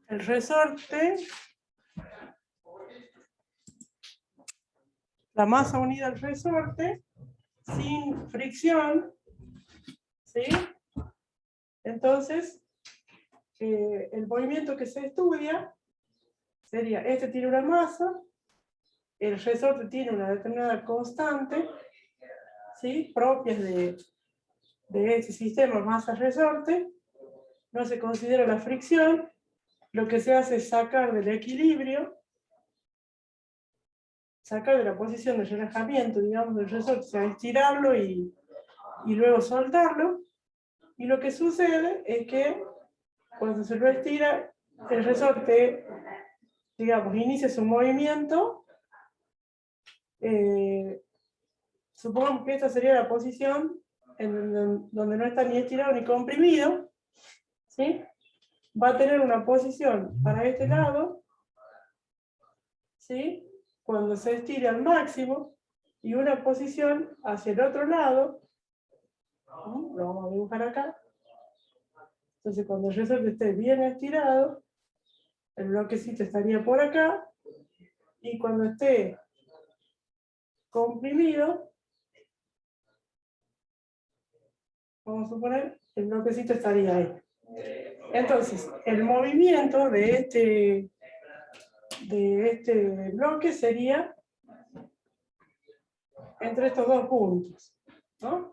el resorte, la masa unida al resorte, sin fricción, ¿sí? Entonces, el movimiento que se estudia sería, este tiene una masa, el resorte tiene una determinada constante, ¿sí? Propias de este sistema masa-resorte, no se considera la fricción, lo que se hace es sacar del equilibrio, sacar de la posición de relajamiento, digamos, del resorte, o sea, estirarlo y luego soltarlo, y lo que sucede es que cuando se lo estira, el resorte, digamos, inicia su movimiento, supongamos que esta sería la posición donde no está ni estirado ni comprimido, ¿sí? Va a tener una posición para este lado, ¿sí? Cuando se estire al máximo, y una posición hacia el otro lado, ¿sí? Lo vamos a dibujar acá. Entonces cuando el resorte esté bien estirado, el bloquecito estaría por acá, y cuando esté comprimido, vamos a suponer, el bloquecito estaría ahí. Entonces, el movimiento de este bloque sería entre estos dos puntos, ¿no?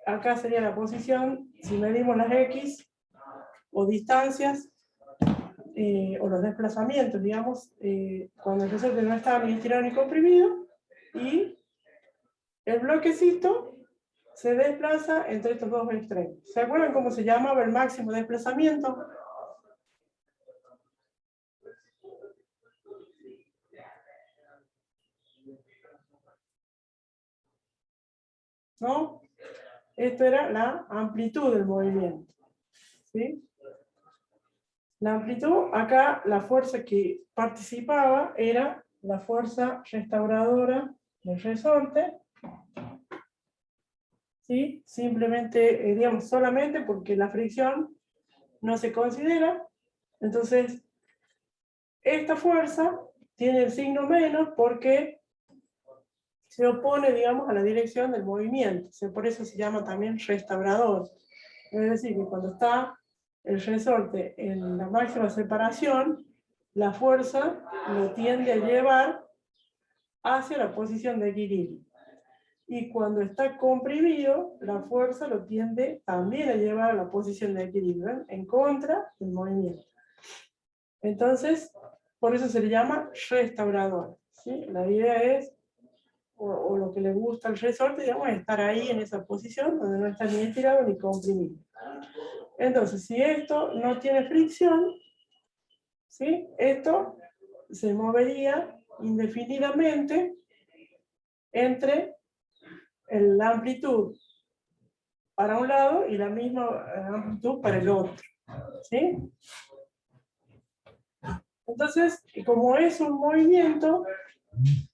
Acá sería la posición, si medimos las X, o distancias, o los desplazamientos, digamos, cuando el resorte no estaba ni estirado ni comprimido, y el bloquecito se desplaza entre estos dos extremos. ¿Se acuerdan cómo se llamaba el máximo desplazamiento? ¿No? Esto era la amplitud del movimiento, ¿sí? La amplitud, acá la fuerza que participaba era la fuerza restauradora del resorte, ¿sí? Simplemente, digamos, solamente porque la fricción no se considera. Entonces, esta fuerza tiene el signo menos porque se opone, digamos, a la dirección del movimiento. Por eso se llama también restaurador. Es decir, que cuando está el resorte en la máxima separación, la fuerza lo tiende a llevar hacia la posición de equilibrio. Y cuando está comprimido, la fuerza lo tiende también a llevar a la posición de equilibrio, ¿ven? En contra del movimiento. Entonces, por eso se le llama restaurador, ¿sí? La idea es, o lo que le gusta al resorte, digamos, es estar ahí en esa posición donde no está ni estirado ni comprimido. Entonces, si esto no tiene fricción, ¿sí? Esto se movería indefinidamente entre la amplitud para un lado y la misma amplitud para el otro, ¿sí? Entonces, como es un movimiento,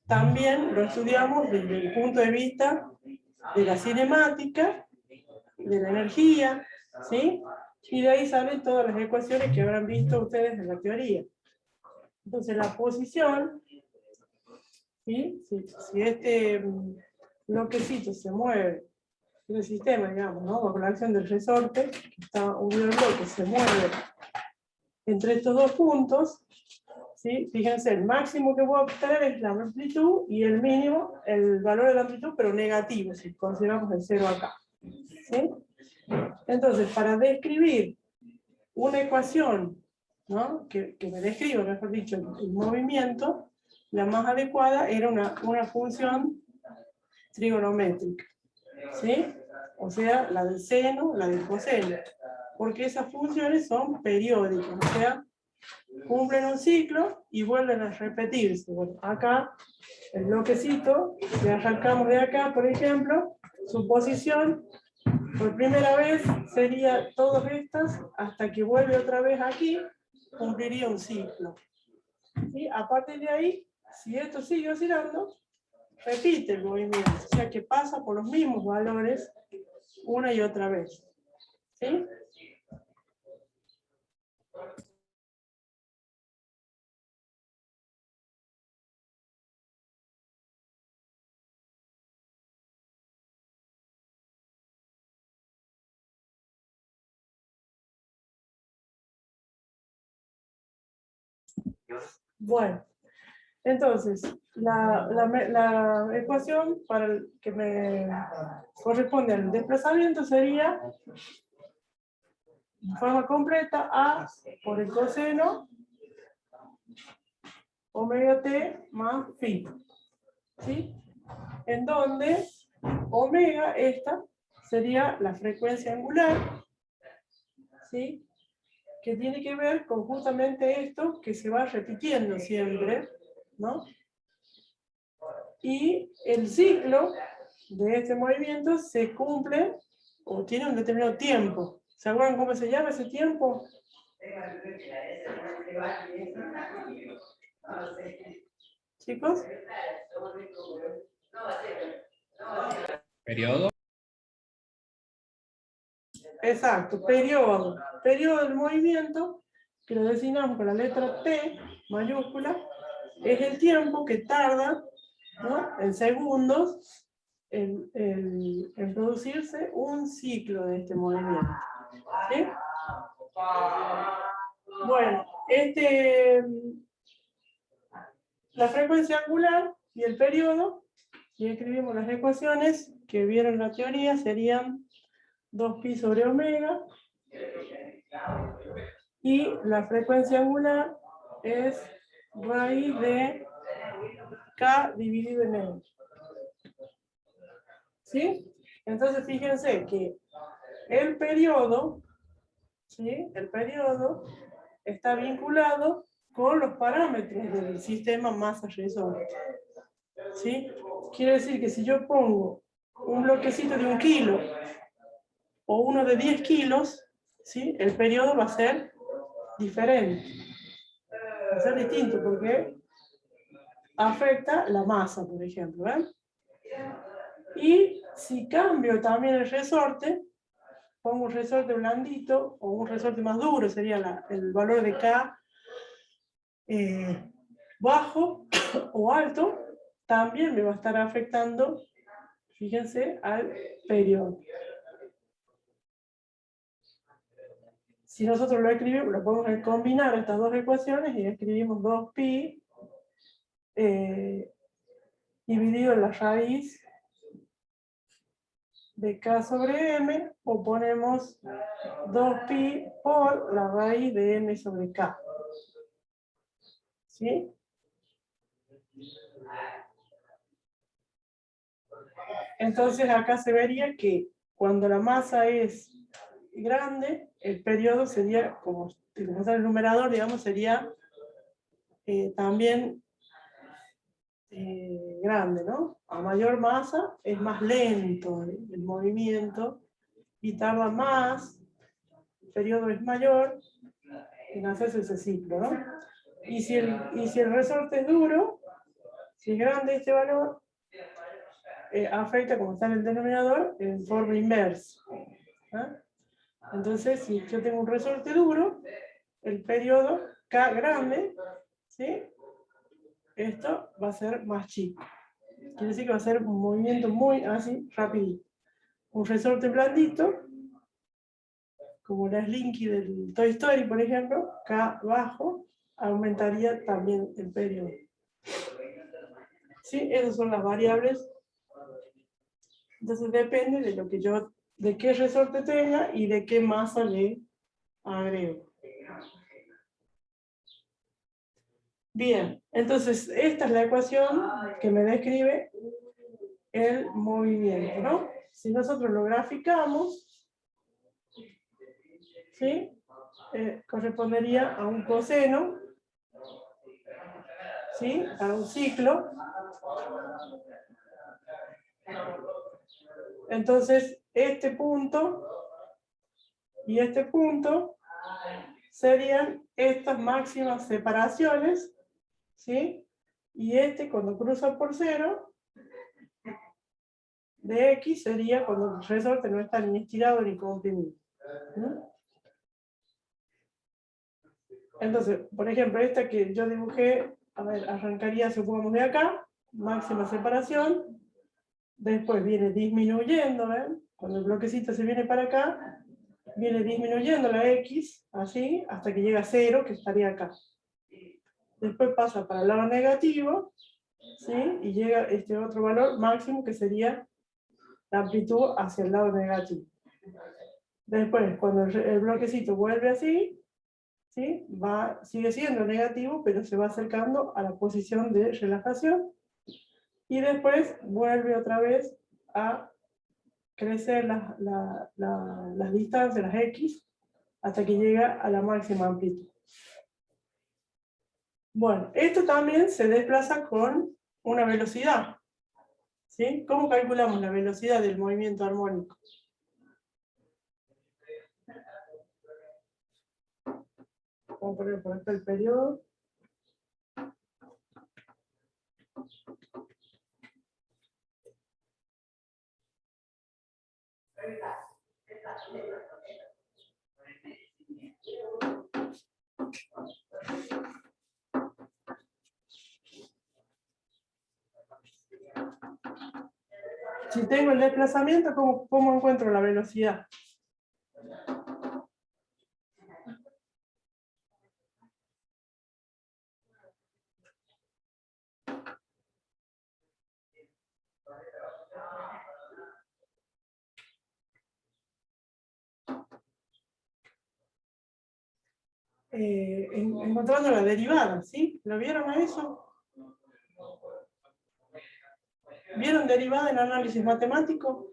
también lo estudiamos desde el punto de vista de la cinemática, de la energía, ¿sí? Y de ahí salen todas las ecuaciones que habrán visto ustedes en la teoría. Entonces, la posición, ¿sí? Si este bloquecito se mueve en el sistema, digamos, ¿no? Bajo la acción del resorte, que está unido al bloque, se mueve entre estos dos puntos, ¿sí? Fíjense, el máximo que voy a obtener es la amplitud y el mínimo, el valor de la amplitud, pero negativo, si consideramos el cero acá, ¿sí? Entonces, para describir una ecuación, ¿no? que me describa, mejor dicho, el movimiento, la más adecuada era una función trigonométrica, ¿sí? O sea, la del seno, la del coseno, porque esas funciones son periódicas, o sea, cumplen un ciclo y vuelven a repetirse. Bueno, acá, el bloquecito, si arrancamos de acá, por ejemplo, su posición, por primera vez sería todas estas, hasta que vuelve otra vez aquí, cumpliría un ciclo. ¿Sí? A partir de ahí, si esto sigue oscilando, repite el movimiento, o sea que pasa por los mismos valores una y otra vez. ¿Sí? Bueno, entonces, la ecuación para que me corresponde al desplazamiento sería, de forma completa, A por el coseno omega t más phi, ¿sí? En donde omega, esta, sería la frecuencia angular, ¿sí? Que tiene que ver con justamente esto que se va repitiendo siempre, ¿no? Y el ciclo de este movimiento se cumple o tiene un determinado tiempo. ¿Se acuerdan cómo se llama ese tiempo? ¿Chicos? ¿Periodo? Exacto, periodo. Periodo del movimiento, que lo designamos con la letra T mayúscula, es el tiempo que tarda, ¿no?, en segundos en producirse un ciclo de este movimiento. ¿Sí? Bueno, la frecuencia angular y el periodo, y escribimos las ecuaciones que vieron en la teoría, serían 2pi sobre omega, y la frecuencia angular es raíz de k dividido en n. ¿Sí? Entonces fíjense que el periodo, ¿sí?, el periodo está vinculado con los parámetros del sistema masa-resorte. ¿Sí? Quiere decir que si yo pongo un bloquecito de 1 kilo o uno de 10 kilos, ¿sí?, el periodo va a ser diferente. Va a ser distinto porque afecta la masa, por ejemplo. ¿Ven? Y si cambio también el resorte, pongo un resorte blandito o un resorte más duro, sería el valor de K bajo o alto, también me va a estar afectando, fíjense, al periodo. Si nosotros lo escribimos, lo podemos combinar estas dos ecuaciones y escribimos 2pi dividido en la raíz de k sobre m, o ponemos 2pi por la raíz de m sobre k. ¿Sí? Entonces acá se vería que cuando la masa es grande, el periodo sería, como está el numerador, digamos, sería también grande, ¿no? A mayor masa es más lento el movimiento y tarda más, el periodo es mayor en hacerse ese ciclo, ¿no? Y si el resorte es duro, si es grande este valor, afecta, como está en el denominador, en forma inversa. ¿Ah? Entonces, si yo tengo un resorte duro, el periodo K grande, ¿sí?, esto va a ser más chico. Quiere decir que va a ser un movimiento muy así, rapidito. Un resorte blandito, como la Slinky del Toy Story, por ejemplo, K bajo, aumentaría también el periodo. ¿Sí? Esas son las variables. Entonces depende de lo que de qué resorte tenga y de qué masa le agrego. Bien, entonces esta es la ecuación que me describe el movimiento, ¿no? Si nosotros lo graficamos, ¿sí?, correspondería a un coseno, ¿sí?, a un ciclo. Entonces, este punto y este punto serían estas máximas separaciones, ¿sí? Y cuando cruza por 0, de X sería cuando el resorte no está ni estirado ni comprimido. Entonces, por ejemplo, esta que yo dibujé, a ver, arrancaría, supongamos, de acá, máxima separación, después viene disminuyendo, ¿ven? Cuando el bloquecito se viene para acá, viene disminuyendo la X, así, hasta que llega a 0, que estaría acá. después pasa para el lado negativo, ¿sí? Y llega este otro valor máximo que sería la amplitud hacia el lado negativo. Después, cuando el bloquecito vuelve así, ¿sí? Sigue siendo negativo, pero se va acercando a la posición de relajación. Y después vuelve otra vez a crecer las distancias, las X, hasta que llega a la máxima amplitud. Bueno, esto también se desplaza con una velocidad, ¿sí? ¿Cómo calculamos la velocidad del movimiento armónico? Vamos a poner por acá el periodo. Si tengo el desplazamiento, ¿cómo encuentro la velocidad? Encontrando la derivada, ¿sí? ¿Lo vieron a eso? ¿Vieron derivada en análisis matemático?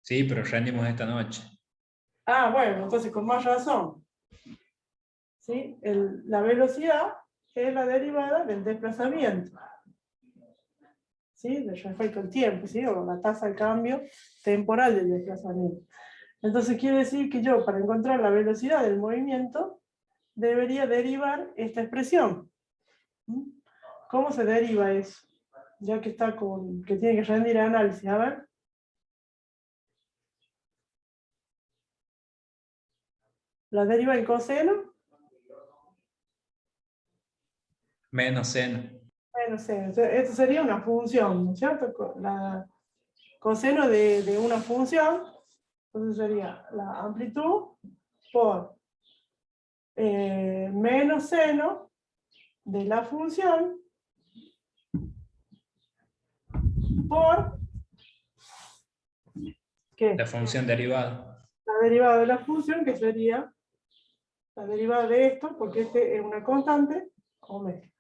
Sí, pero rendimos esta noche. Ah, bueno, entonces con más razón. ¿Sí? La velocidad es la derivada del desplazamiento. ¿Sí? Respecto al tiempo, ¿sí? O la tasa de cambio temporal del desplazamiento. Entonces quiere decir que yo, para encontrar la velocidad del movimiento, debería derivar esta expresión. ¿Cómo se deriva eso? Ya que que tiene que rendir el análisis. A ver. La deriva en coseno. Menos seno. Menos seno. Esto sería una función, ¿no es cierto? La coseno de una función. Entonces sería la amplitud por menos seno de la función por ¿qué? La función derivada. La derivada de la función, que sería la derivada de esto, porque este es una constante, omega.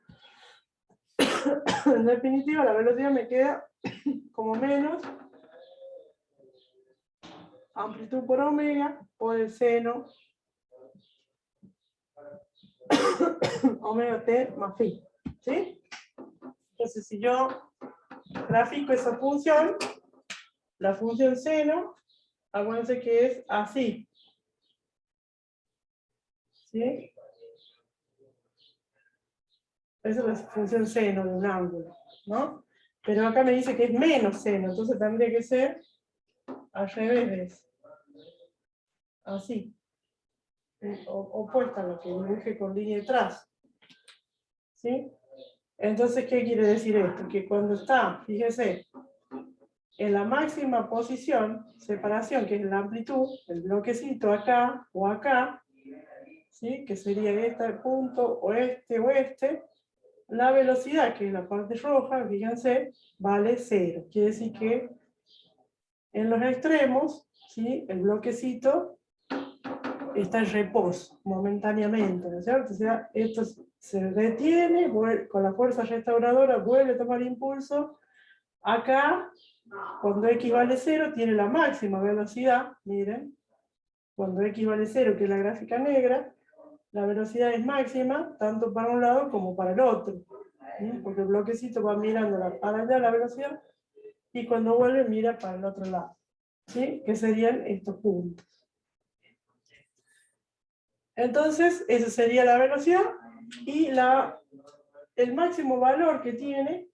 En definitiva, la velocidad me queda como menos amplitud por omega por el seno omega t más phi. ¿Sí? Entonces, si yo grafico esa función, la función seno, acuérdense que es así. ¿Sí? Esa es la función seno de un ángulo, ¿no? Pero acá me dice que es menos seno, entonces tendría que ser al revés de eso. Así. Opuesta a lo que dibuje con línea de trazo. ¿Sí? Entonces, ¿qué quiere decir esto? Que cuando está, fíjese, en la máxima posición, separación, que es la amplitud, el bloquecito acá o acá, ¿sí? Que sería este punto, o este, la velocidad, que es la parte roja, fíjense, vale 0. Quiere decir que en los extremos, ¿sí? El bloquecito está en reposo momentáneamente, ¿no es cierto? O sea, esto se detiene, con la fuerza restauradora vuelve a tomar impulso. Acá, cuando x vale 0, tiene la máxima velocidad, miren. Cuando x vale 0, que es la gráfica negra, la velocidad es máxima, tanto para un lado como para el otro. ¿Sí? Porque el bloquecito va mirando para allá la velocidad, y cuando vuelve mira para el otro lado. ¿Sí? Que serían estos puntos. Entonces, esa sería la velocidad, y el máximo valor que tiene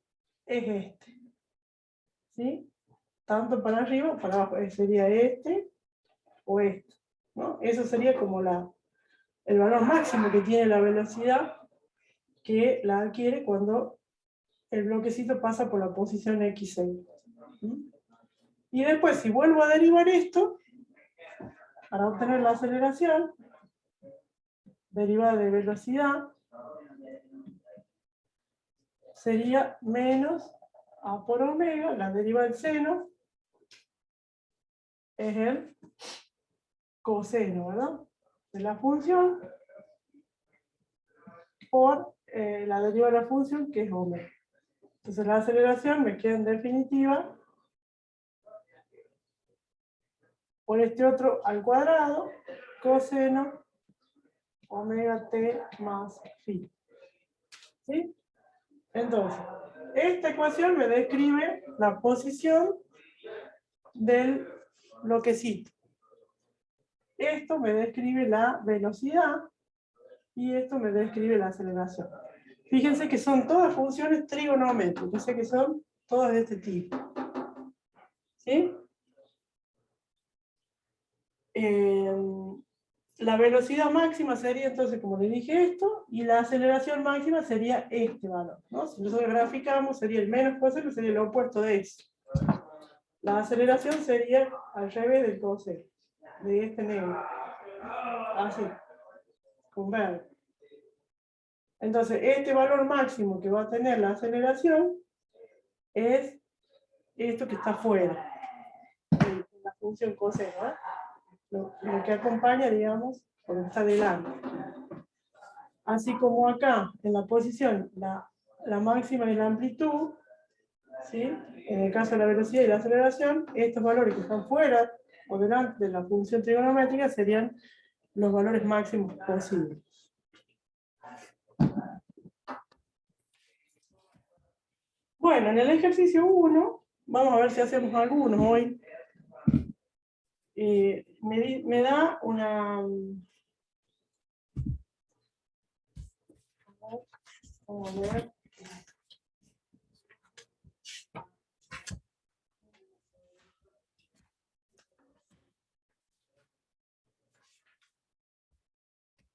es este. ¿Sí? Tanto para arriba o para abajo. Sería este o este. ¿No? Eso sería como el valor máximo que tiene la velocidad, que la adquiere cuando el bloquecito pasa por la posición X6. ¿Sí? Y después, si vuelvo a derivar esto, para obtener la aceleración, derivada de velocidad sería menos a por omega, la derivada del seno, es el coseno, ¿verdad? De la función por la derivada de la función, que es omega. Entonces la aceleración me queda en definitiva por este otro al cuadrado, coseno omega t más phi. ¿Sí? Entonces, esta ecuación me describe la posición del bloquecito. Esto me describe la velocidad y esto me describe la aceleración. Fíjense que son todas funciones trigonométricas, o sea que son todas de este tipo. ¿Sí? La velocidad máxima sería entonces, como les dije, esto, y la aceleración máxima sería este valor, ¿no? Si nosotros graficamos, sería el menos coseno, sería el opuesto de eso. La aceleración sería al revés del coseno, de este negro. Así, con verde. Entonces, este valor máximo que va a tener la aceleración es esto que está afuera, la función coseno, ¿eh? Lo que acompaña, digamos, por lo que está delante. Así como acá, en la posición, la máxima y la amplitud, ¿sí? En el caso de la velocidad y la aceleración, estos valores que están fuera o delante de la función trigonométrica serían los valores máximos posibles. Bueno, en el ejercicio 1, vamos a ver si hacemos algunos hoy. Me da una... Vamos a ver.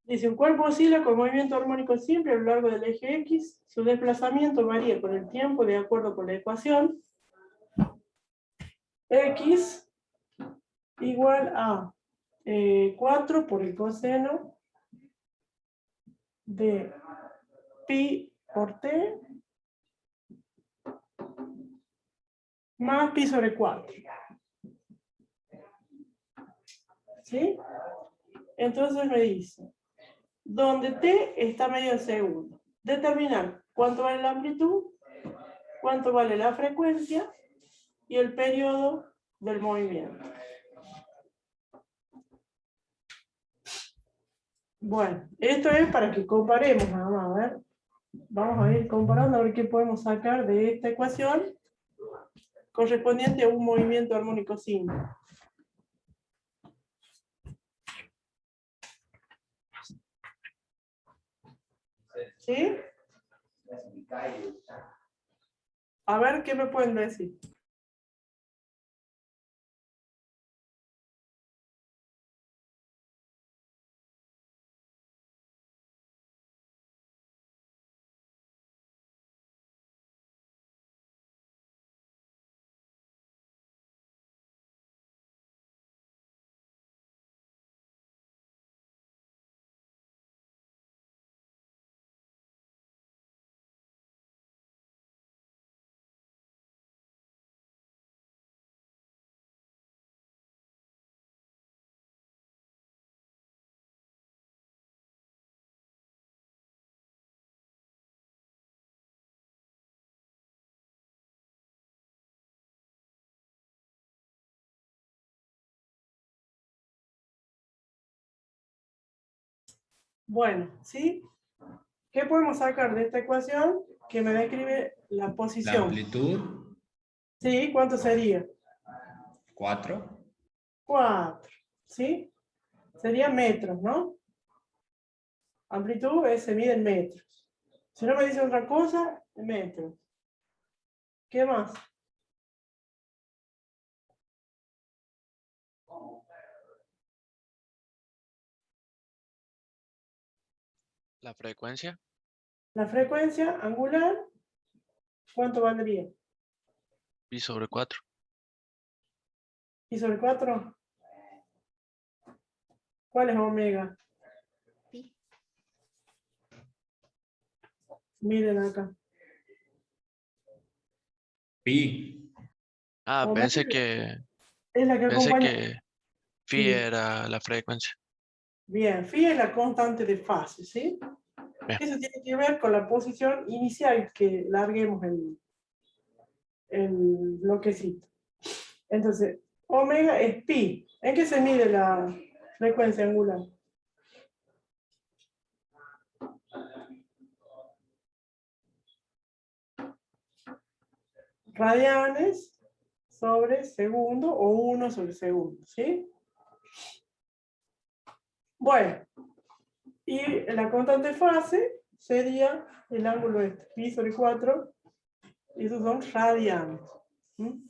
Dice, un cuerpo oscila con movimiento armónico simple a lo largo del eje X. Su desplazamiento varía con el tiempo de acuerdo con la ecuación. X igual a 4 por el coseno de pi por t más pi sobre 4. ¿Sí? Entonces me dice, donde t está medio en segundo, determinar cuánto vale la amplitud, cuánto vale la frecuencia y el periodo del movimiento. Bueno, esto es para que comparemos, nada más, a ver. Vamos a ir comparando a ver qué podemos sacar de esta ecuación correspondiente a un movimiento armónico simple. ¿Sí? A ver qué me pueden decir. Bueno, ¿sí? ¿Qué podemos sacar de esta ecuación que me describe la La posición? amplitud, ¿Sí? ¿Cuánto sería? 4. 4. ¿Sí? Sería metros, ¿no? Amplitud se mide en metros. Si no me dice otra cosa, en metros. ¿Qué más? La frecuencia, La frecuencia angular, ¿cuánto valdría? pi sobre 4. ¿Y sobre 4? ¿Cuál es omega? Pi. Miren acá. Pi. Ah, Omega pensé que es la que acompaña. phi Sí. era la frecuencia. Bien, phi es la constante de fase, ¿sí? Bien. Eso tiene que ver con la posición inicial que larguemos el bloquecito. Entonces, omega es pi. ¿En qué se mide la frecuencia angular? Radianes sobre segundo o 1 sobre segundo, ¿sí? Bueno, y la constante fase sería el ángulo este, pi sobre 4, y esos son radianes. ¿Mm?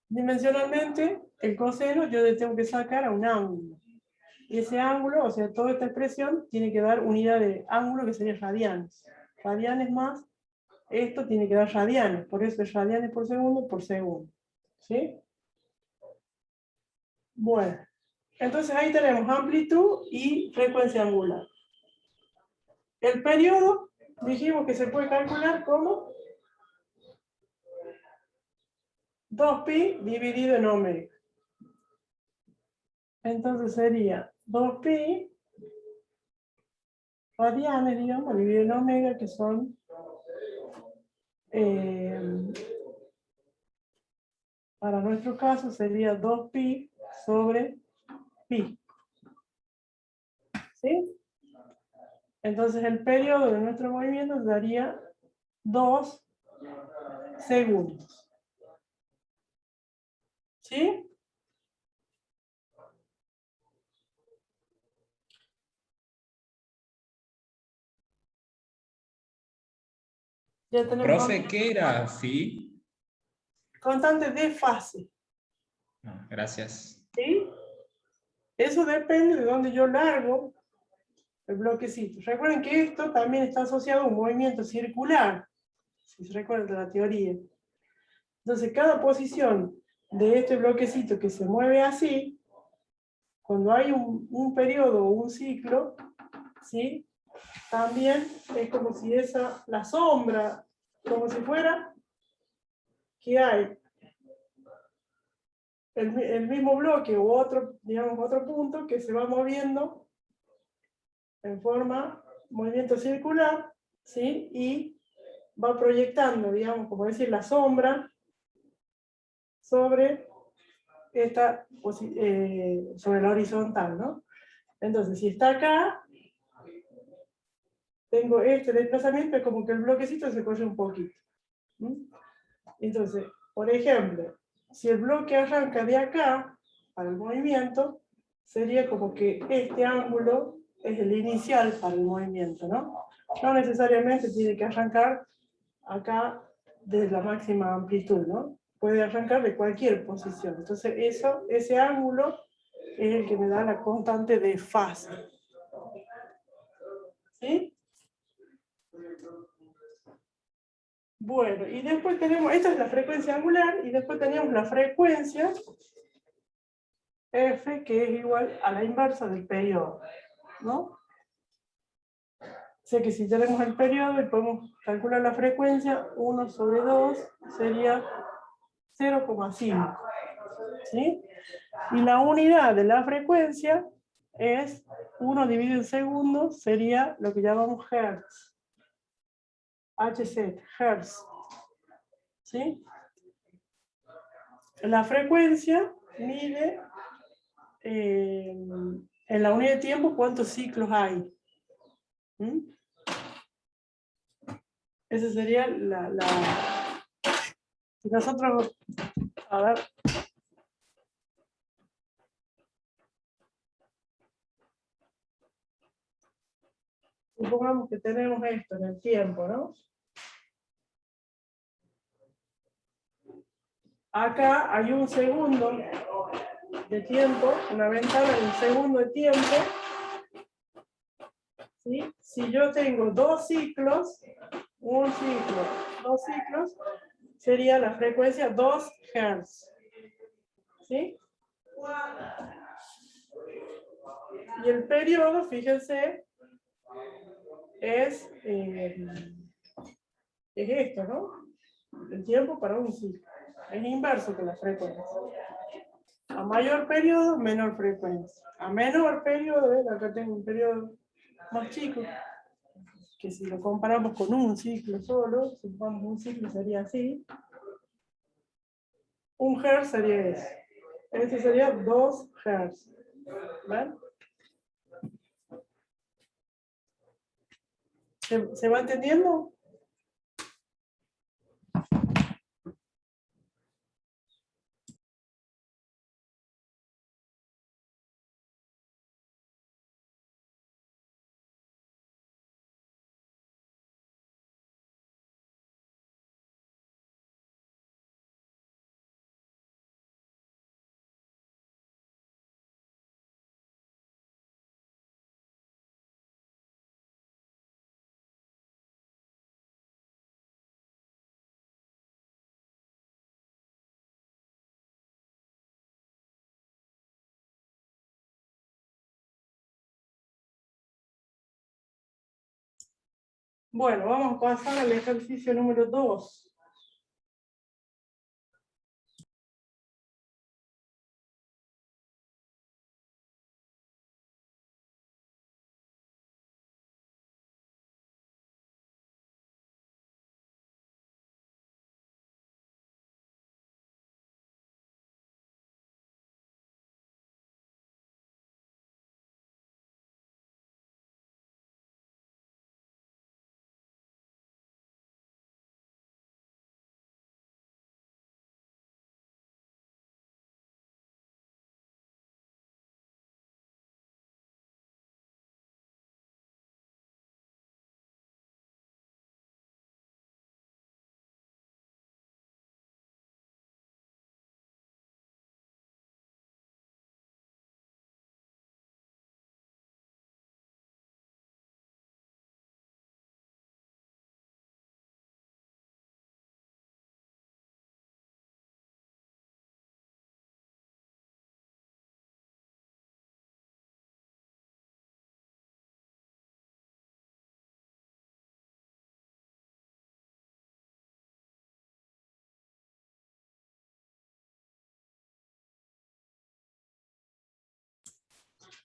Dimensionalmente, el coseno yo le tengo que sacar a un ángulo. Y ese ángulo, o sea, toda esta expresión tiene que dar unidad de ángulo que sería radianes. Radianes más, esto tiene que dar radianes, por eso es radianes por segundo. ¿Sí? Bueno, entonces ahí tenemos amplitud y frecuencia angular. El periodo, dijimos que se puede calcular como 2pi dividido en omega. Entonces sería 2pi radianes, digamos, dividido en omega, que son para nuestro caso sería 2pi sobre pi. ¿Sí? Entonces el periodo de nuestro movimiento daría 2 segundos. ¿Sí? Ya tenemos Profe, ¿qué era phi? constante de fase. No, gracias. ¿Sí? Eso depende de dónde yo largo el bloquecito. Recuerden que esto también está asociado a un movimiento circular, si se recuerdan de la teoría. Entonces, cada posición de este bloquecito que se mueve así, cuando hay un periodo o un ciclo, ¿sí? También es como si la sombra, como si fuera que hay el mismo bloque u otro, digamos, otro punto que se va moviendo en forma, movimiento circular, ¿sí? Y va proyectando, digamos, como decir, la sombra sobre sobre la horizontal, ¿no? Entonces, si está acá, tengo este desplazamiento, es como que el bloquecito se corre un poquito. Entonces, por ejemplo, si el bloque arranca de acá, para el movimiento, sería como que este ángulo es el inicial para el movimiento, ¿no? No necesariamente tiene que arrancar acá desde la máxima amplitud, ¿no? Puede arrancar de cualquier posición. Entonces, ese ángulo es el que me da la constante de fase. ¿Sí? Bueno, y después tenemos, esta es la frecuencia angular, y después tenemos la frecuencia F, que es igual a la inversa del periodo, ¿no? O sea que si tenemos el periodo y podemos calcular la frecuencia, 1 sobre 2 sería 0,5. ¿Sí? Y la unidad de la frecuencia es 1 dividido en segundos, sería lo que llamamos hertz. HZ, hertz. ¿Sí? La frecuencia mide en la unidad de tiempo cuántos ciclos hay. Esa sería si nosotros, a ver, supongamos que tenemos esto en el tiempo, ¿no? Acá hay un segundo de tiempo, una ventana de un segundo de tiempo. ¿Sí? Si yo tengo dos ciclos, un ciclo, dos ciclos, sería la frecuencia 2 Hz. ¿Sí? Y el periodo, fíjense, es esto, ¿no? El tiempo para un ciclo. Es inverso que la frecuencia. A mayor periodo, menor frecuencia. A menor periodo, acá tengo un periodo más chico, que si lo comparamos con un ciclo solo, supongamos un ciclo sería así, 1 Hz sería eso. Este sería 2 Hz. ¿Ven? ¿Se va entendiendo? Bueno, vamos a pasar al ejercicio número 2.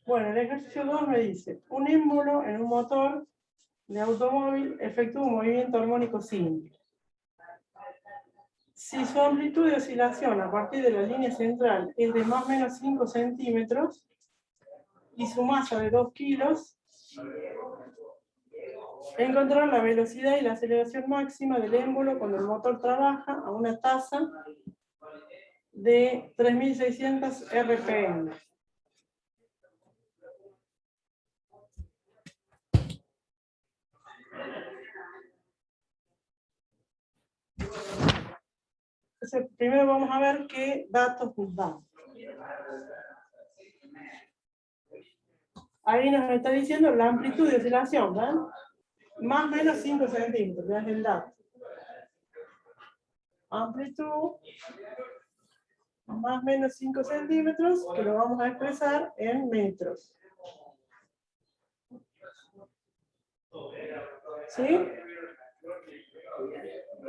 Bueno, el ejercicio 2 me dice, un émbolo en un motor de automóvil efectúa un movimiento armónico simple. Si su amplitud de oscilación a partir de la línea central es de más o menos 5 centímetros y su masa de 2 kilos, encontrar la velocidad y la aceleración máxima del émbolo cuando el motor trabaja a una tasa de 3600 RPM. Entonces, primero vamos a ver qué datos nos dan. Ahí nos está diciendo la amplitud de oscilación, ¿ven? Más o menos 5 centímetros, ya es el dato. Amplitud, más o menos 5 centímetros, que lo vamos a expresar en metros. ¿Sí?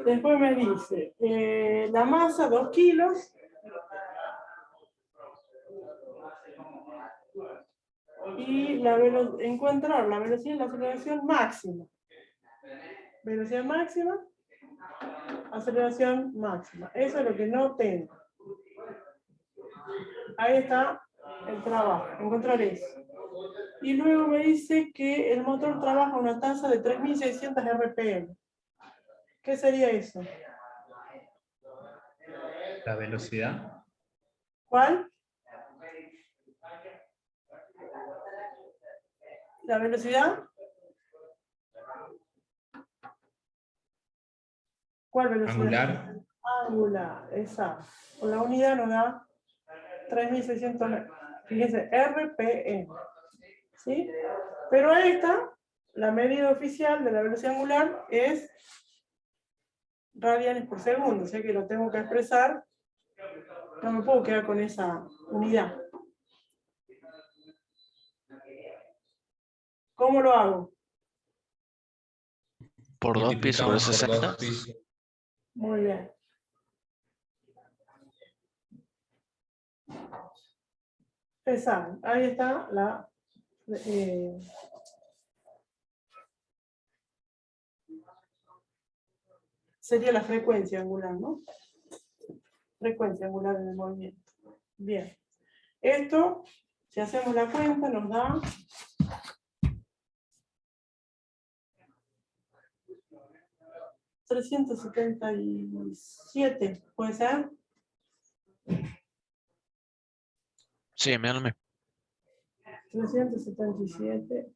Después me dice, la masa, 2 kilos. Y encontrar la velocidad y la aceleración máxima. Velocidad máxima, aceleración máxima. Eso es lo que no tengo. Ahí está el trabajo, encontrar eso. Y luego me dice que el motor trabaja a una tasa de 3600 RPM. ¿Qué sería eso? La velocidad. ¿Cuál? ¿La velocidad? ¿Cuál velocidad? Angular. Angular, exacto. Con la unidad nos da 3600, fíjense, RPM. ¿Sí? Pero esta, la medida oficial de la velocidad angular es radianes por segundo, o sea que lo tengo que expresar, no me puedo quedar con esa unidad. ¿Cómo lo hago? Por 2 pi sobre Multiplicamos por 60. 2 pi. Muy bien. Exacto. Ahí está la... sería la frecuencia angular, ¿no? Frecuencia angular en el movimiento. Bien. Esto, si hacemos la cuenta, nos da 377, ¿puede ser? Sí, me da lo mismo. 377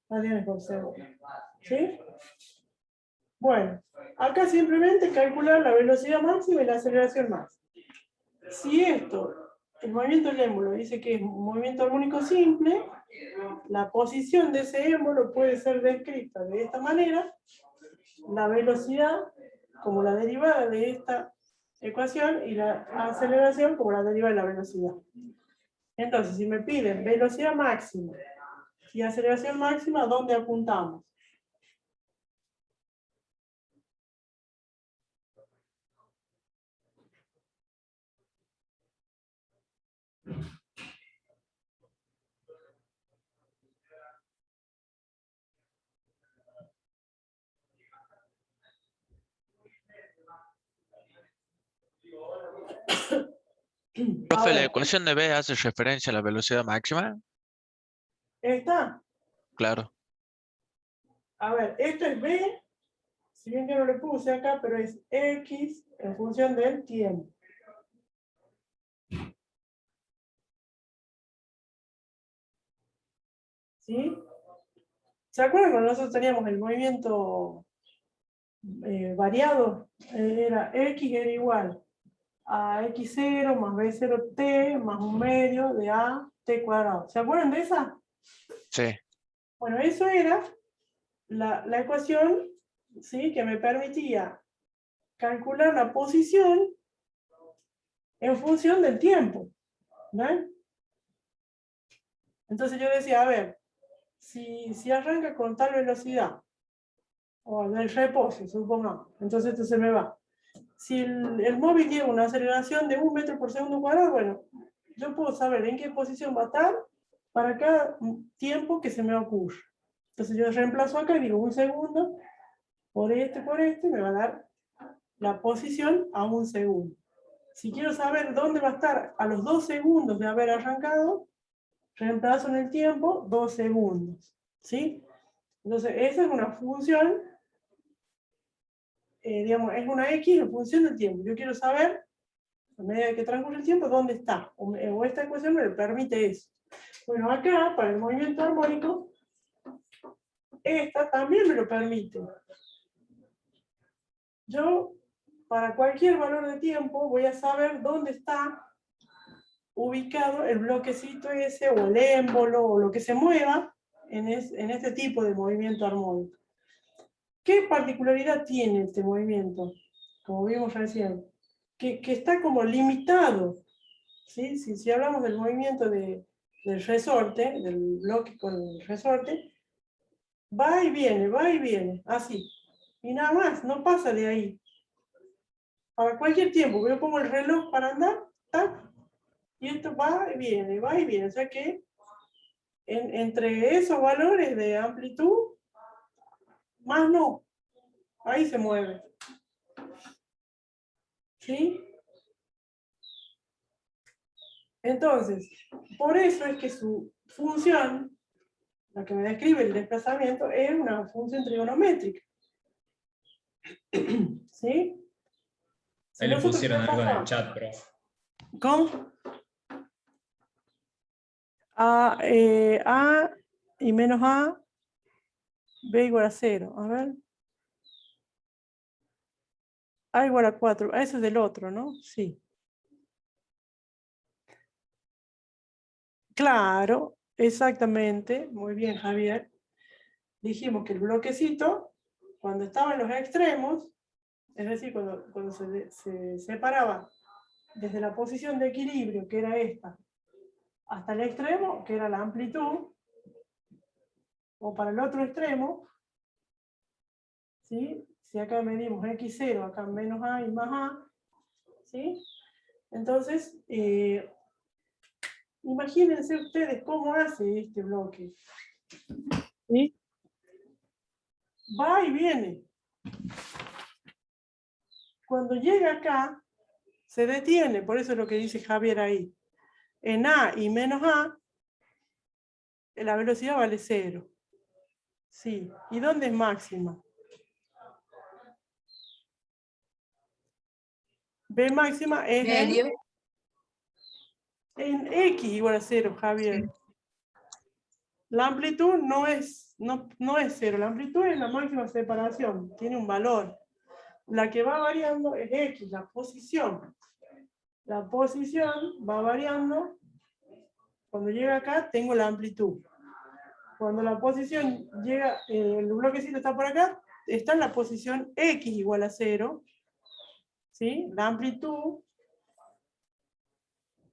radianes por segundo. ¿Sí? Bueno, acá simplemente calcular la velocidad máxima y la aceleración máxima. Si esto, el movimiento del émbolo dice que es un movimiento armónico simple, la posición de ese émbolo puede ser descrita de esta manera, la velocidad como la derivada de esta ecuación y la aceleración como la derivada de la velocidad. Entonces, si me piden velocidad máxima y aceleración máxima, ¿a dónde apuntamos? A Profe, la ver, ecuación de B hace referencia a la velocidad máxima. ¿está? Claro. A ver, esto es B, si bien yo no le puse acá, pero es X en función del tiempo. ¿Sí? ¿Se acuerdan cuando nosotros teníamos el movimiento variado? Era X era igual a X0 más B0t más un medio de A t cuadrado. ¿Se acuerdan de esa? Sí. Bueno, eso era la ecuación, ¿sí?, que me permitía calcular la posición en función del tiempo. ¿Ven? Entonces yo decía, a ver, si arranca con tal velocidad, o del reposo, supongamos, entonces esto se me va. Si el móvil lleva una aceleración de 1 metro por segundo cuadrado, bueno, yo puedo saber en qué posición va a estar para cada tiempo que se me ocurra. Entonces yo reemplazo acá y digo 1 segundo por este, me va a dar la posición a 1 segundo. Si quiero saber dónde va a estar a los 2 segundos de haber arrancado, reemplazo en el tiempo 2 segundos. ¿Sí? Entonces, esa es una función, digamos, es una X en función del tiempo. Yo quiero saber, a medida que transcurre el tiempo, dónde está. O esta ecuación me permite eso. Bueno, acá, para el movimiento armónico, esta también me lo permite. Yo, para cualquier valor de tiempo, voy a saber dónde está ubicado el bloquecito ese, o el émbolo, o lo que se mueva en este tipo de movimiento armónico. ¿Qué particularidad tiene este movimiento? Como vimos recién, que está como limitado. ¿Sí? Si hablamos del movimiento del resorte, del bloque con el resorte, va y viene, así. Y nada más, no pasa de ahí. Para cualquier tiempo, yo pongo el reloj para andar, ¡tac! Y esto va y viene, va y viene. O sea que entre esos valores de amplitud, más no. Ahí se mueve. ¿Sí? Entonces, por eso es que su función, la que me describe el desplazamiento, es una función trigonométrica. ¿Sí? Si Ahí le nosotros pusieron algo en el reemplazamos chat, profe. con A y menos A, B igual a 0. A ver. A igual a 4. Eso es del otro, ¿no? Sí. Claro, exactamente. Muy bien, Javier. Dijimos que el bloquecito, cuando estaba en los extremos, es decir, cuando se separaba desde la posición de equilibrio, que era esta, hasta el extremo, que era la amplitud, o para el otro extremo, ¿sí? Si acá medimos x0, acá menos a y más a, ¿sí? Entonces, imagínense ustedes cómo hace este bloque. ¿Sí? Va y viene. Cuando llega acá, se detiene, por eso es lo que dice Javier ahí. En A y menos A, la velocidad vale 0. Sí. ¿Y dónde es máxima? B máxima es Medio. en X igual a 0, Javier. Sí. La amplitud no es 0, la amplitud es la máxima separación, tiene un valor. La que va variando es X, la posición. La posición va variando. Cuando llega acá, tengo la amplitud. Cuando la posición llega, el bloquecito está por acá, está en la posición X igual a 0. ¿Sí? La amplitud,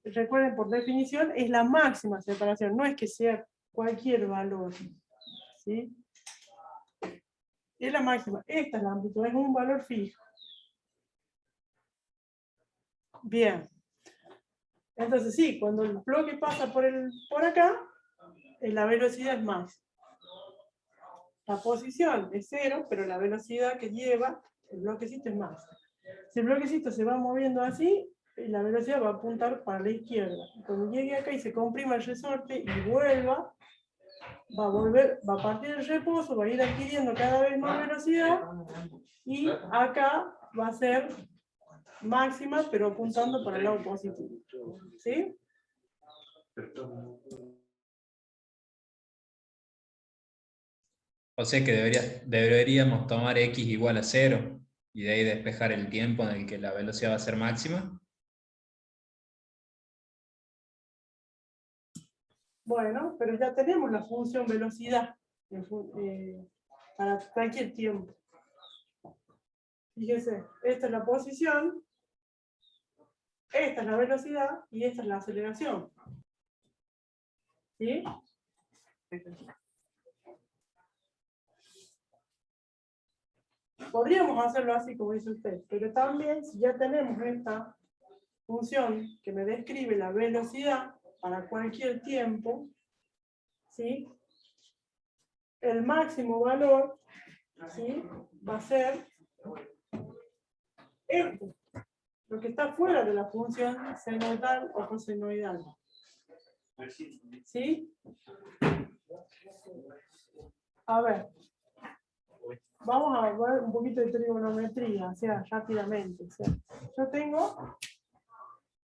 recuerden por definición, es la máxima separación, no es que sea cualquier valor. ¿Sí? Es la máxima. Esta es la amplitud, es un valor fijo. Bien. Entonces sí, cuando el bloque pasa por acá, la velocidad es máxima. La posición es 0, pero la velocidad que lleva el bloquecito es máxima. Si el bloquecito se va moviendo así, la velocidad va a apuntar para la izquierda. Cuando llegue acá y se comprima el resorte y vuelva, va a partir del reposo, va a ir adquiriendo cada vez más velocidad y acá va a ser máxima, pero apuntando para el lado positivo. ¿Sí? O sea que deberíamos tomar x igual a 0 y de ahí despejar el tiempo en el que la velocidad va a ser máxima. Bueno, pero ya tenemos la función velocidad para cualquier tiempo. Fíjense, esta es la posición, esta es la velocidad y esta es la aceleración. ¿Sí? Podríamos hacerlo así como dice usted, pero también si ya tenemos esta función que me describe la velocidad para cualquier tiempo, ¿sí? El máximo valor, ¿sí? Va a ser esto, lo que está fuera de la función senoidal o cosenoidal. ¿Sí? A ver. Vamos a ver un poquito de trigonometría, o sea, rápidamente. O sea, yo tengo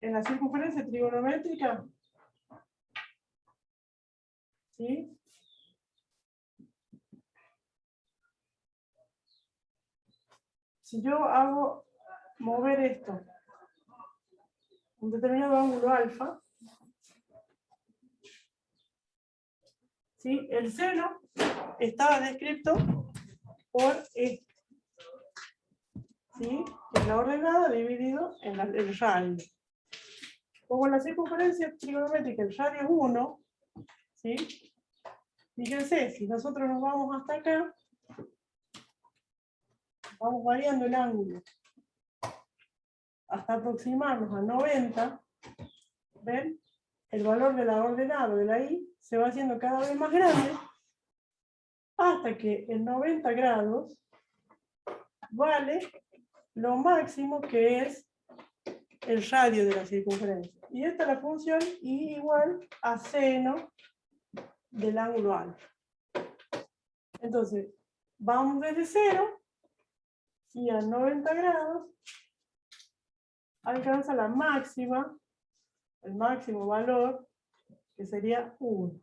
en la circunferencia trigonométrica, ¿sí? Si yo hago mover esto, un determinado ángulo alfa, ¿sí? El seno estaba descrito por esto, ¿sí? En la ordenada dividido en el radio. Como en la circunferencia trigonométrica el radio es 1, ¿sí? Fíjense, si nosotros nos vamos hasta acá, vamos variando el ángulo hasta aproximarnos a 90, ¿ven? El valor de la ordenada de la I se va haciendo cada vez más grande hasta que en 90 grados vale lo máximo que es el radio de la circunferencia. Y esta es la función I igual a seno del ángulo alfa. Entonces, vamos desde 0 y a 90 grados alcanza la máxima, el máximo valor, que sería 1.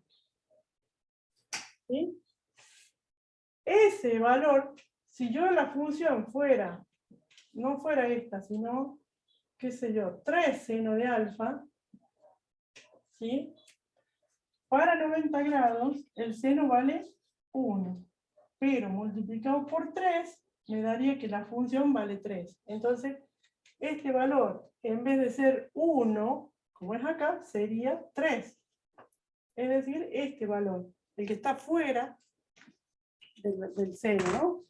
¿Sí? Ese valor, si yo la función fuera, no fuera esta, sino, qué sé yo, 3 seno de alfa, ¿sí? Para 90 grados, el seno vale 1, pero multiplicado por 3, me daría que la función vale 3. Entonces, este valor, en vez de ser 1, como es acá, sería 3. Es decir, este valor, el que está fuera del seno, ¿no?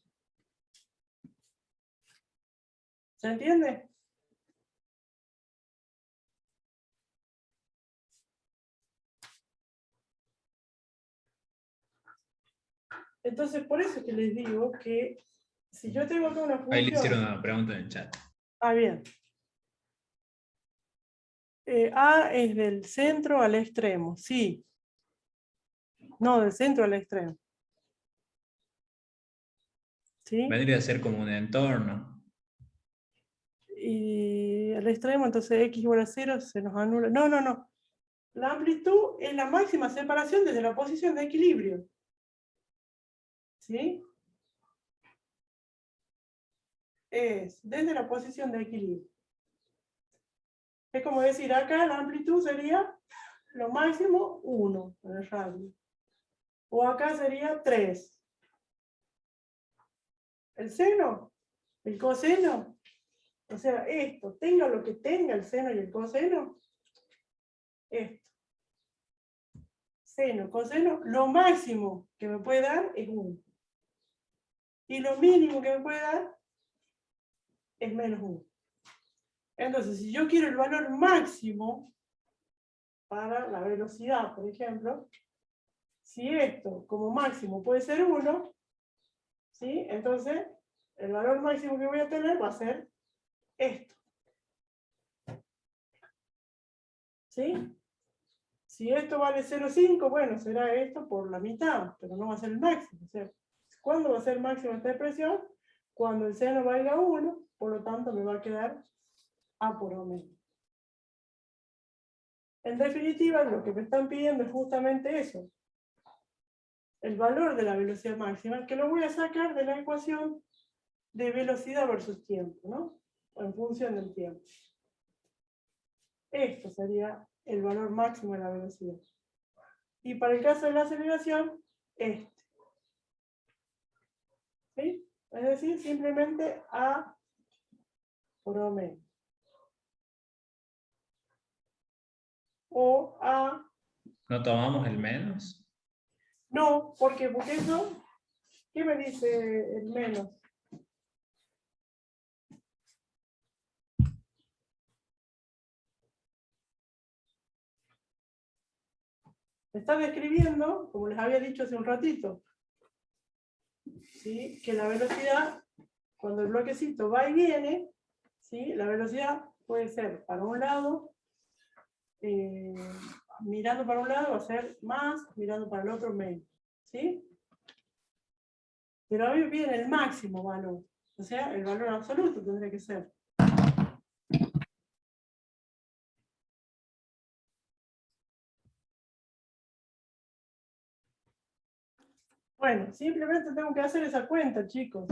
¿Se entiende? Entonces, por eso es que les digo que si yo tengo acá una Ahí le hicieron función... una pregunta en el chat. Ah, bien. A es del centro al extremo, sí. No, del centro al extremo. ¿Sí? Vendría a ser como un entorno. Y al extremo, entonces x igual a 0, se nos anula. No, no, no. La amplitud es la máxima separación desde la posición de equilibrio. ¿Sí? Es desde la posición de equilibrio. Es como decir, acá la amplitud sería lo máximo 1 en el radio. O acá sería 3. El seno, el coseno, o sea, esto, tenga lo que tenga el seno y el coseno, esto. Seno, coseno, lo máximo que me puede dar es 1. Y lo mínimo que me puede dar es menos 1. Entonces, si yo quiero el valor máximo para la velocidad, por ejemplo, si esto como máximo puede ser 1, ¿sí? Entonces el valor máximo que voy a tener va a ser esto. ¿Sí? Si esto vale 0,5, bueno, será esto por la mitad, pero no va a ser el máximo. O sea, ¿cuándo va a ser máximo esta expresión? Cuando el seno valga 1, por lo tanto me va a quedar A por omega. En definitiva, lo que me están pidiendo es justamente eso. El valor de la velocidad máxima, que lo voy a sacar de la ecuación de velocidad versus tiempo, ¿no? O en función del tiempo. Esto sería el valor máximo de la velocidad. Y para el caso de la aceleración, este. ¿Sí? Es decir, simplemente A por omega. O A, ¿No tomamos el menos? no, ¿por qué? Porque eso, ¿qué me dice el menos? Está describiendo, como les había dicho hace un ratito, ¿sí? Que la velocidad, cuando el bloquecito va y viene, ¿sí? La velocidad puede ser para un lado, mirando para un lado va a ser más, mirando para el otro menos. ¿Sí? Pero ahí viene el máximo valor, o sea, el valor absoluto tendría que ser. Bueno, simplemente tengo que hacer esa cuenta, chicos.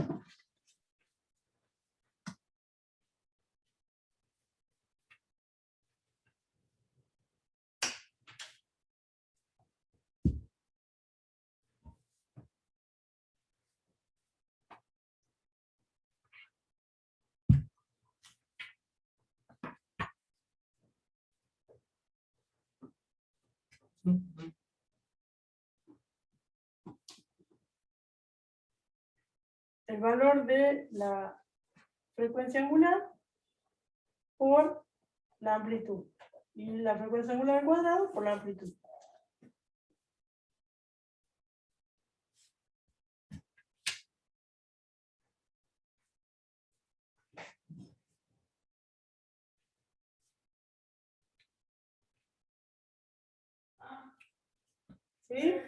El valor de la frecuencia angular por la amplitud. Y la frecuencia angular al cuadrado por la amplitud. ¿Sí?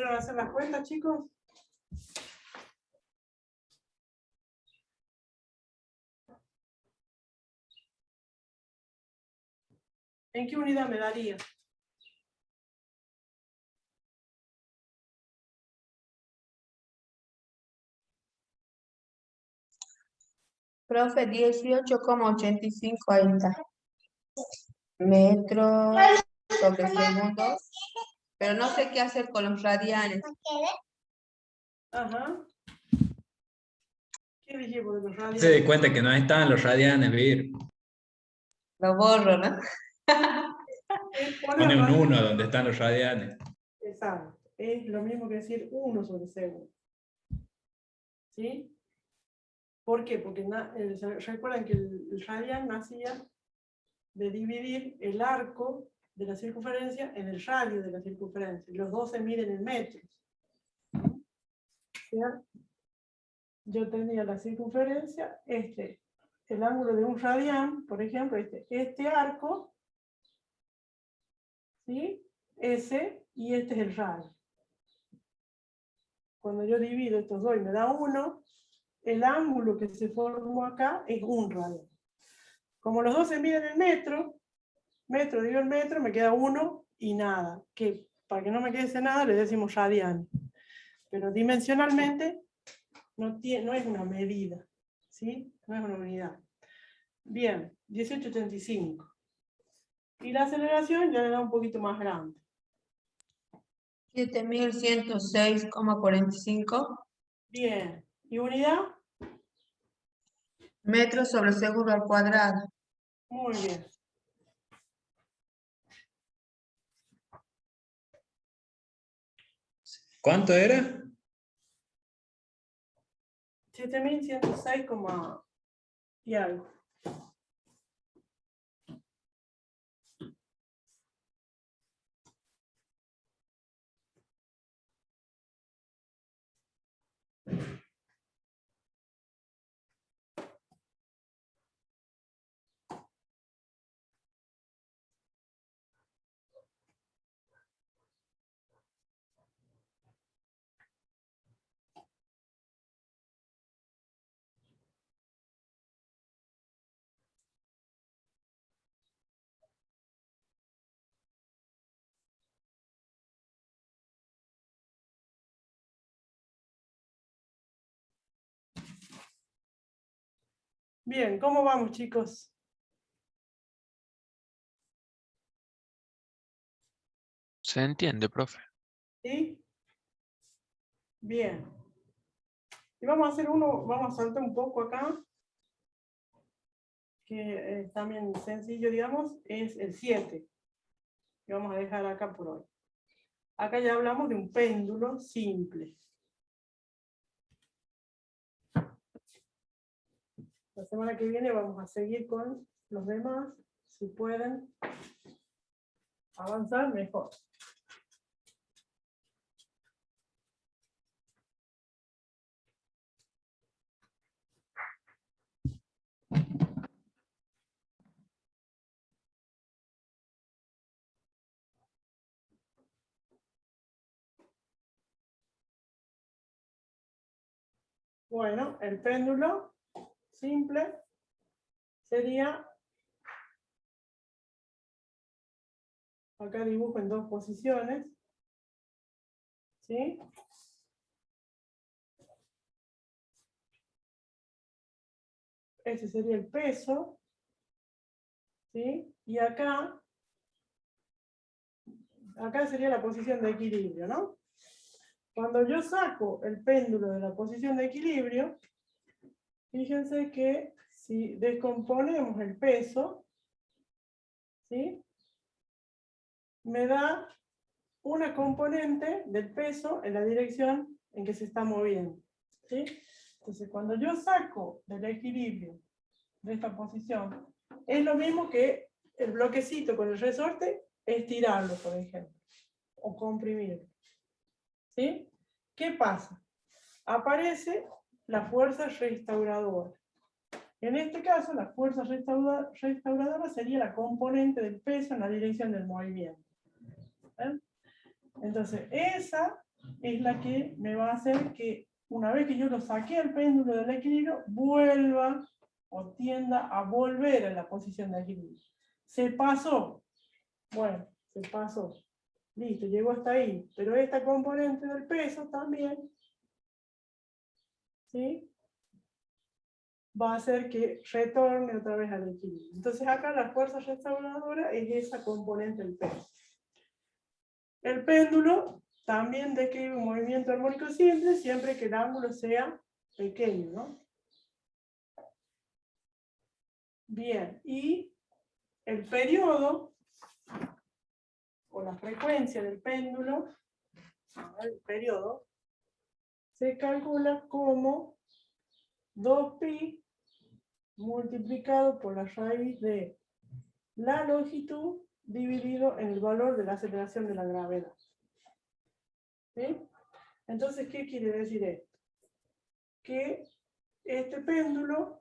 ¿Pudieron hacer las cuentas, chicos? ¿En qué unidad me daría? Profe, 18,85 ahí está. Metros sobre segundos. Pero no sé qué hacer con los radianes. Ajá. ¿Qué dijimos de los radianes? Se dé cuenta que no están los radianes, Vir. Lo borro, ¿no? Pone un 1 donde están los radianes. Exacto. Es lo mismo que decir 1 sobre segundo. ¿Sí? ¿Por qué? Porque recuerdan que el radian nacía de dividir el arco de la circunferencia en el radio de la circunferencia. Los dos se miden en metros. ¿Sí? Yo tenía la circunferencia, el ángulo de un radian, por ejemplo, este arco, ¿sí? Ese, y este es el radio. Cuando yo divido estos dos y me da 1, el ángulo que se formó acá es 1 radio. Como los dos se miden en metro divido el metro, me queda 1 y nada. Que para que no me quede nada le decimos radian. Pero dimensionalmente no es una medida, ¿sí? No es una unidad. Bien, 1885. Y la aceleración ya le da un poquito más grande. 7.106,45 Bien, ¿y unidad? metros sobre segundo al cuadrado. Muy bien. ¿Cuánto era? 7.106, y algo. Bien, ¿cómo vamos, chicos? Se entiende, profe. ¿Sí? Bien. Y vamos a hacer vamos a saltar un poco acá, que es también sencillo, digamos, es el 7. Que vamos a dejar acá por hoy. Acá ya hablamos de un péndulo simple. La semana que viene vamos a seguir con los demás. Si pueden avanzar, mejor. Bueno, el péndulo simple sería, acá dibujo en 2 posiciones, ¿sí? Ese sería el peso, ¿sí? Y acá sería la posición de equilibrio, ¿no? Cuando yo saco el péndulo de la posición de equilibrio, fíjense que si descomponemos el peso, ¿sí? Me da una componente del peso en la dirección en que se está moviendo, ¿sí? Entonces, cuando yo saco del equilibrio de esta posición, es lo mismo que el bloquecito con el resorte, estirarlo, por ejemplo, o comprimirlo, ¿sí? ¿Qué pasa? Aparece la fuerza restauradora. En este caso, la fuerza restauradora sería la componente del peso en la dirección del movimiento. ¿Ven? Entonces, esa es la que me va a hacer que una vez que yo lo saqué al péndulo del equilibrio, vuelva o tienda a volver a la posición de equilibrio. Se pasó. Bueno, se pasó. Listo, llegó hasta ahí. Pero esta componente del peso también, ¿sí?, va a hacer que retorne otra vez al equilibrio. Entonces acá la fuerza restauradora es esa componente del peso. El péndulo también describe un movimiento armónico simple siempre que el ángulo sea pequeño, ¿no? Bien, y el periodo o la frecuencia del péndulo, el periodo, se calcula como 2pi multiplicado por la raíz de la longitud dividido en el valor de la aceleración de la gravedad. ¿Sí? Entonces, ¿qué quiere decir esto? Que este péndulo,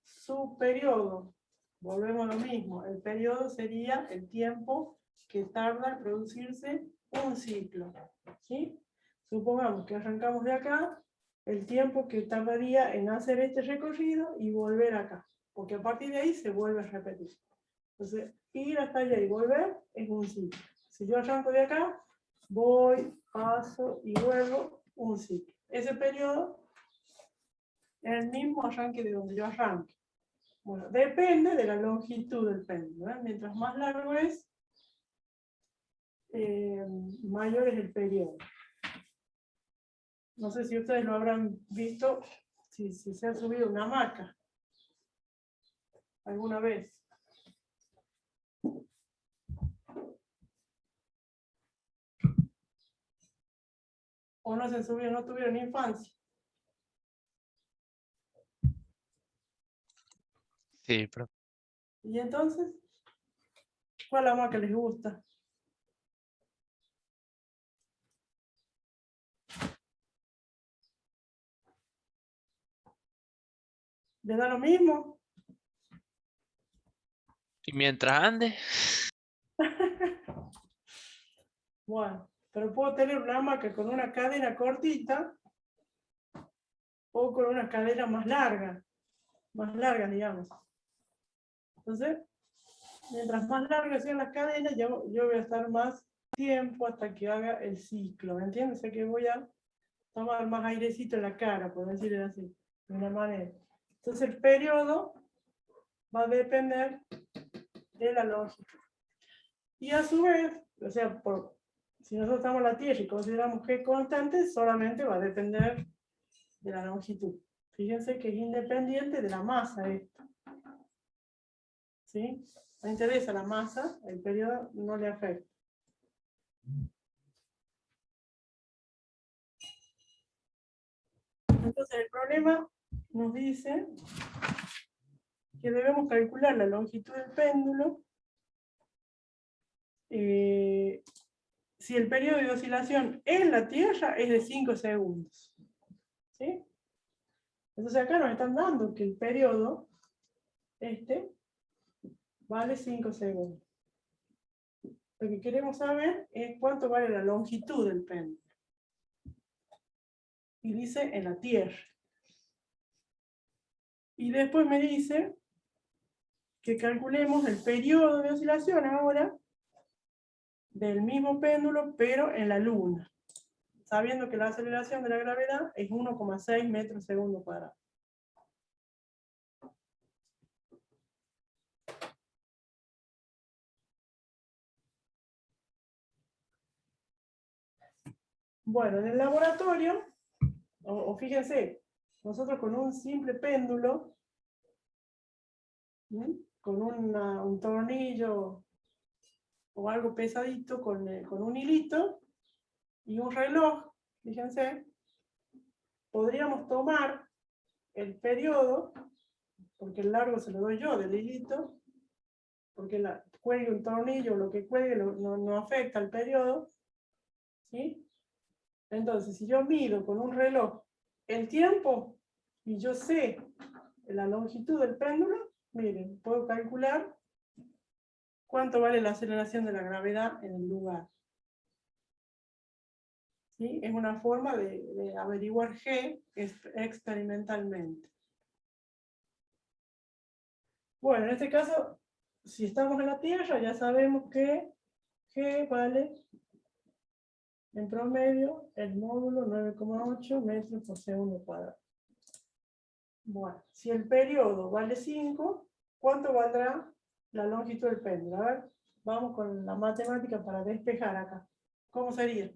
su periodo, volvemos a lo mismo, el periodo sería el tiempo que tarda en producirse un ciclo. ¿Sí? Supongamos que arrancamos de acá, el tiempo que tardaría en hacer este recorrido y volver acá, porque a partir de ahí se vuelve a repetir. Entonces, ir hasta allá y volver es un ciclo. Si yo arranco de acá, voy, paso y vuelvo, un ciclo. Ese periodo es el mismo arranque de donde yo arranque. Bueno, depende de la longitud del péndulo, ¿eh? Mientras más largo es, mayor es el periodo. No sé si ustedes lo habrán visto, si se han subido una hamaca alguna vez. O no se subieron, no tuvieron infancia. Sí, profe. Y entonces, ¿cuál hamaca les gusta? ¿Les da lo mismo? Y mientras ande, Bueno, pero puedo tener una hamaca con una cadena cortita o con una cadena más larga, digamos. Entonces, mientras más largas sean las cadenas, yo voy a estar más tiempo hasta que haga el ciclo, ¿me entiendes? O sea que voy a tomar más airecito en la cara, por decirlo así, de una manera. Entonces el periodo va a depender de la longitud. Y a su vez, o sea, si nosotros estamos en la Tierra y consideramos que es constante, solamente va a depender de la longitud. Fíjense que es independiente de la masa esto. ¿Sí? No interesa la masa, el periodo no le afecta. Entonces el problema nos dice que debemos calcular la longitud del péndulo si el periodo de oscilación en la Tierra es de 5 segundos. ¿Sí? Entonces acá nos están dando que el periodo vale 5 segundos. Lo que queremos saber es cuánto vale la longitud del péndulo. Y dice en la Tierra. Y después me dice que calculemos el periodo de oscilación ahora del mismo péndulo, pero en la Luna, sabiendo que la aceleración de la gravedad es 1,6 metros segundo cuadrado. Bueno, en el laboratorio, o fíjense, nosotros con un simple péndulo, ¿sí?, con un tornillo o algo pesadito, con un hilito y un reloj, fíjense, podríamos tomar el periodo, porque el largo se lo doy yo del hilito, porque cuelgue un tornillo o lo que cuelgue no afecta al periodo, ¿sí? Entonces, si yo mido con un reloj el tiempo y yo sé la longitud del péndulo, miren, puedo calcular cuánto vale la aceleración de la gravedad en el lugar. ¿Sí? Es una forma de averiguar G experimentalmente. Bueno, en este caso, si estamos en la Tierra, ya sabemos que G vale en promedio el módulo 9,8 metros por segundo cuadrado. Bueno, si el periodo vale 5, ¿cuánto valdrá la longitud del péndulo? A ver, vamos con la matemática para despejar acá. ¿Cómo sería?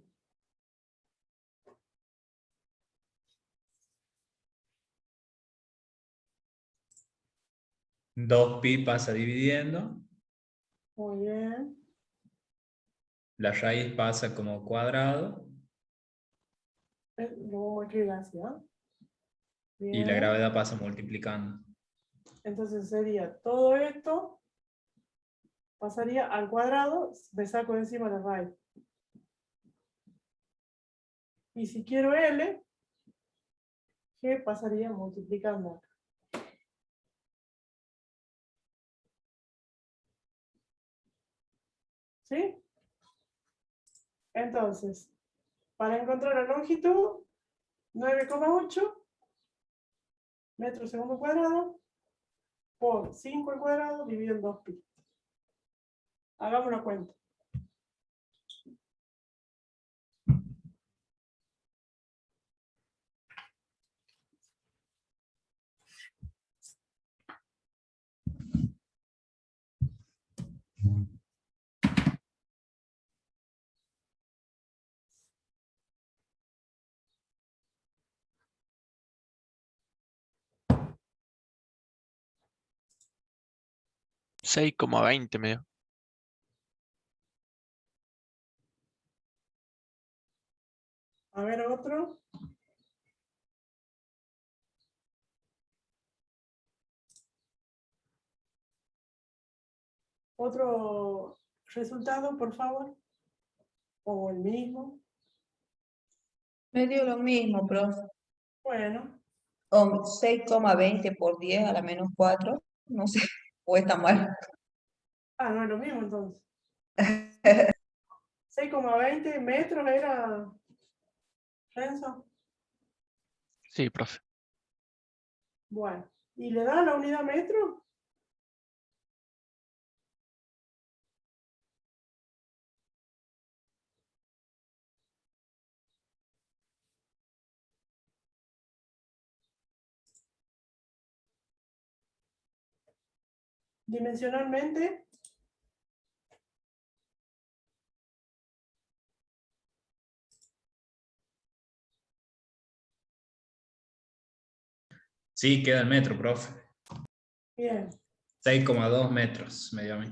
Dos pi pasa dividiendo. Muy bien. La raíz pasa como cuadrado. Lo vamos a escribir así, ¿ah? Y la Bien. gravedad pasa multiplicando. Entonces sería todo esto pasaría al cuadrado, me saco de encima la raíz. Y si quiero L, G pasaría multiplicando. ¿Sí? Entonces, para encontrar la longitud, 9,8 metros segundo cuadrado por 5 al cuadrado dividido en 2pi. Hagamos la cuenta. $6,20 me dio. A ver, otro. Otro resultado, por favor. O el mismo. Me dio lo mismo, profe. Bueno, O 6,20 por 10 a la menos 4. No sé, o está mal. no es lo mismo entonces. 6,20 metros era, Renzo. Sí, profe. Bueno, ¿y le da la unidad metro? Dimensionalmente, Sí, queda el metro, profe. bien, 6,2 metros me dio a mí.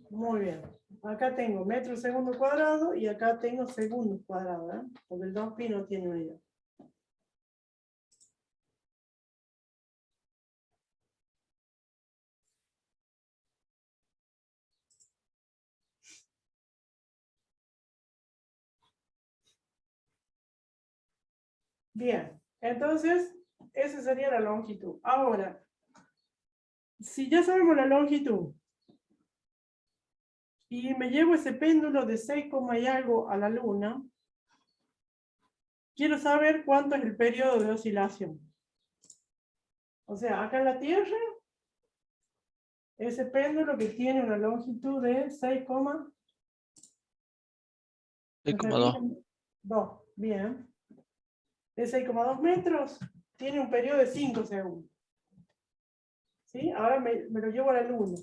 muy bien. Acá tengo metro segundo cuadrado y acá tengo segundos cuadrados, ¿eh? Porque el 2pi no tiene unidad. Bien, entonces, esa sería la longitud. Ahora, si ya sabemos la longitud, y me llevo ese péndulo de 6, y algo a la luna, quiero saber cuánto es el periodo de oscilación. O sea, acá en la Tierra, ese péndulo que tiene una longitud de 6,2. 6,2. Bien. De 6,2 metros, tiene un periodo de 5 segundos. ¿Sí? Ahora me lo llevo a la luna.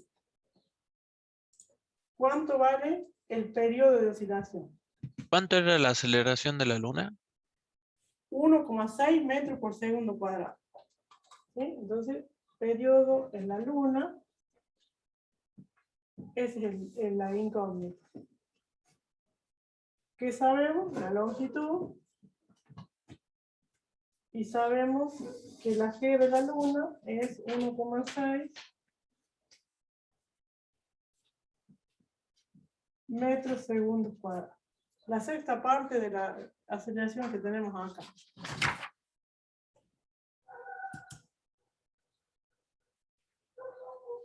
¿Cuánto vale el periodo de oscilación? ¿Cuánto era la aceleración de la luna? 1,6 metros por segundo cuadrado. ¿Sí? Entonces, periodo en la luna, esa es la incógnita. ¿Qué sabemos? La longitud. Y sabemos que la G de la luna es 1,6 metros segundos cuadrados. La sexta parte de la aceleración que tenemos acá.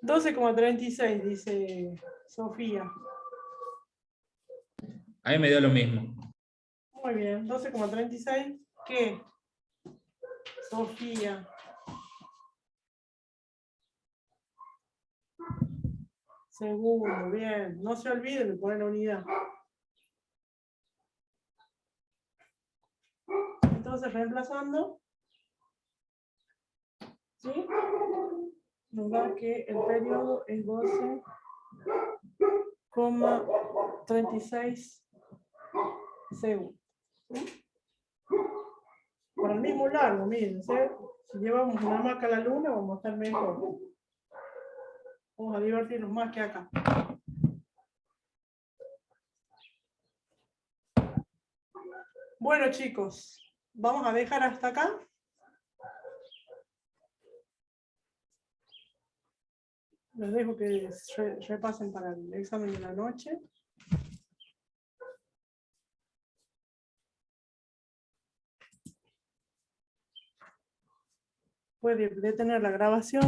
$12,36, dice Sofía. A mí me dio lo mismo. Muy bien, 12,36. ¿Qué? Sofía. Segundo, bien. No se olviden de poner la unidad. Entonces, reemplazando, ¿sí? Nos da que el periodo es 12,36 segundos. ¿Sí? Para el mismo largo, miren, ¿sí? Si llevamos una hamaca a la luna, vamos a estar mejor. Vamos a divertirnos más que acá. Bueno, chicos, vamos a dejar hasta acá. Les dejo que repasen para el examen de la noche. Puede detener la grabación.